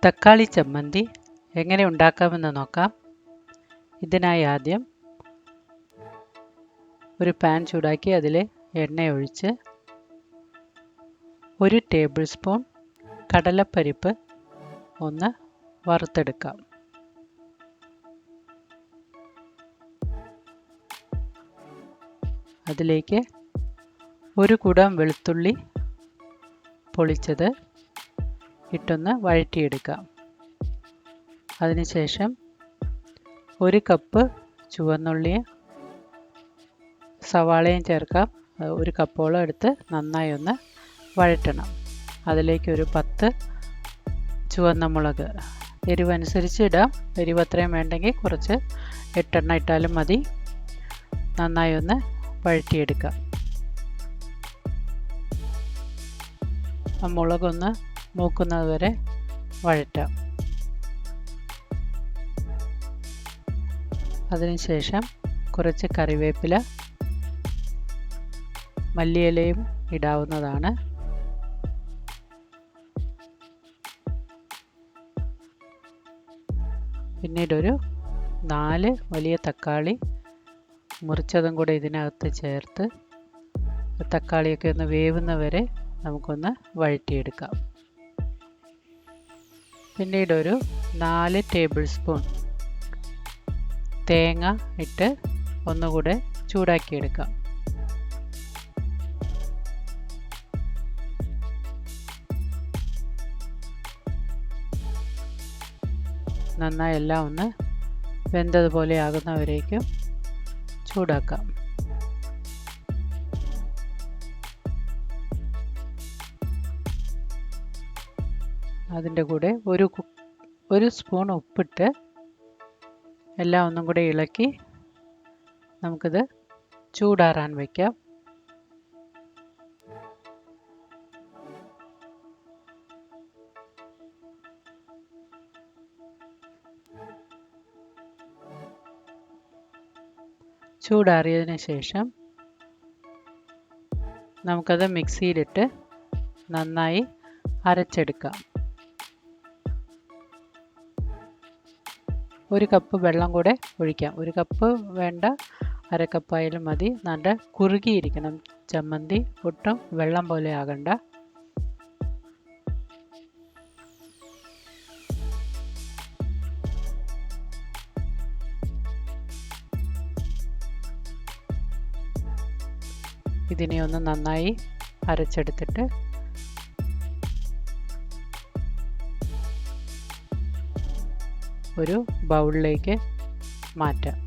തക്കാളി ചമ്മന്തി എങ്ങനെ ഉണ്ടാക്കാമെന്ന് നോക്കാം. ഇതിനായി ആദ്യം ഒരു പാൻ ചൂടാക്കി അതിൽ എണ്ണ ഒഴിച്ച് 1 ടേബിൾ സ്പൂൺ കടലപ്പരിപ്പ് ഒന്ന് വറുത്തെടുക്കാം. അതിലേക്ക് 1 കുടം വെളുത്തുള്ളി പൊളിച്ചത് ഇട്ടൊന്ന് വഴറ്റിയെടുക്കാം. അതിനുശേഷം 1 കപ്പ് ചുവന്നുള്ളിയും സവാളയും ചേർക്കാം. 1 കപ്പോളം എടുത്ത് നന്നായി ഒന്ന് വഴറ്റണം. അതിലേക്ക് ഒരു 10 ചുവന്ന മുളക്, എരിവനുസരിച്ച് ഇടാം. എരിവ് അത്രയും വേണ്ടെങ്കിൽ കുറച്ച് 8 എണ്ണം ഇട്ടാലും മതി. നന്നായി ഒന്ന് വഴറ്റിയെടുക്കാം. ആ മുളകൊന്ന് മൂക്കുന്നത് വരെ വഴറ്റാം. അതിനുശേഷം കുറച്ച് കറിവേപ്പില, മല്ലിയിലയും ഇടാവുന്നതാണ്. പിന്നീടൊരു 4 വലിയ തക്കാളി മുറിച്ചതും കൂടെ ഇതിനകത്ത് ചേർത്ത് തക്കാളിയൊക്കെ ഒന്ന് വേവുന്നവരെ നമുക്കൊന്ന് വഴറ്റിയെടുക്കാം. പിന്നീടൊരു 4 ടേബിൾ സ്പൂൺ തേങ്ങ ഇട്ട് ഒന്നുകൂടെ ചൂടാക്കിയെടുക്കാം. നന്നായി എല്ലാം ഒന്ന് വെന്തതുപോലെ ആകുന്നവരേക്കും ചൂടാക്കാം. അതിൻ്റെ കൂടെ ഒരു സ്പൂൺ ഉപ്പിട്ട് എല്ലാം ഒന്നും കൂടെ ഇളക്കി നമുക്കിത് ചൂടാറാൻ വയ്ക്കാം. ചൂടാറിയതിന് ശേഷം നമുക്കത് മിക്സിയിലിട്ട് നന്നായി അരച്ചെടുക്കാം. 1 കപ്പ് വെള്ളം കൂടെ ഒഴിക്കാം. 1 കപ്പ് വേണ്ട, 1/2 കപ്പായാലും മതി. നല്ല കുറുകിയിരിക്കണം ചമ്മന്തി, ഒട്ടും വെള്ളം പോലെ ആകണ്ട. ഇതിനെ ഒന്ന് നന്നായി അരച്ചെടുത്തിട്ട് ഒരു ബൗളിലേക്ക് മാറ്റാം.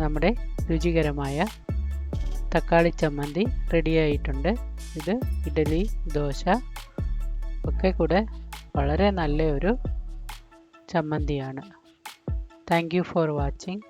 നമ്മുടെ രുചികരമായ തക്കാളി ചമ്മന്തി റെഡിയായിട്ടുണ്ട്. ഇത് ഇഡ്ഡലി, ദോശ ഒക്കെ കൂടെ വളരെ നല്ല ഒരു ചമ്മന്തിയാണ്. Thank you for watching.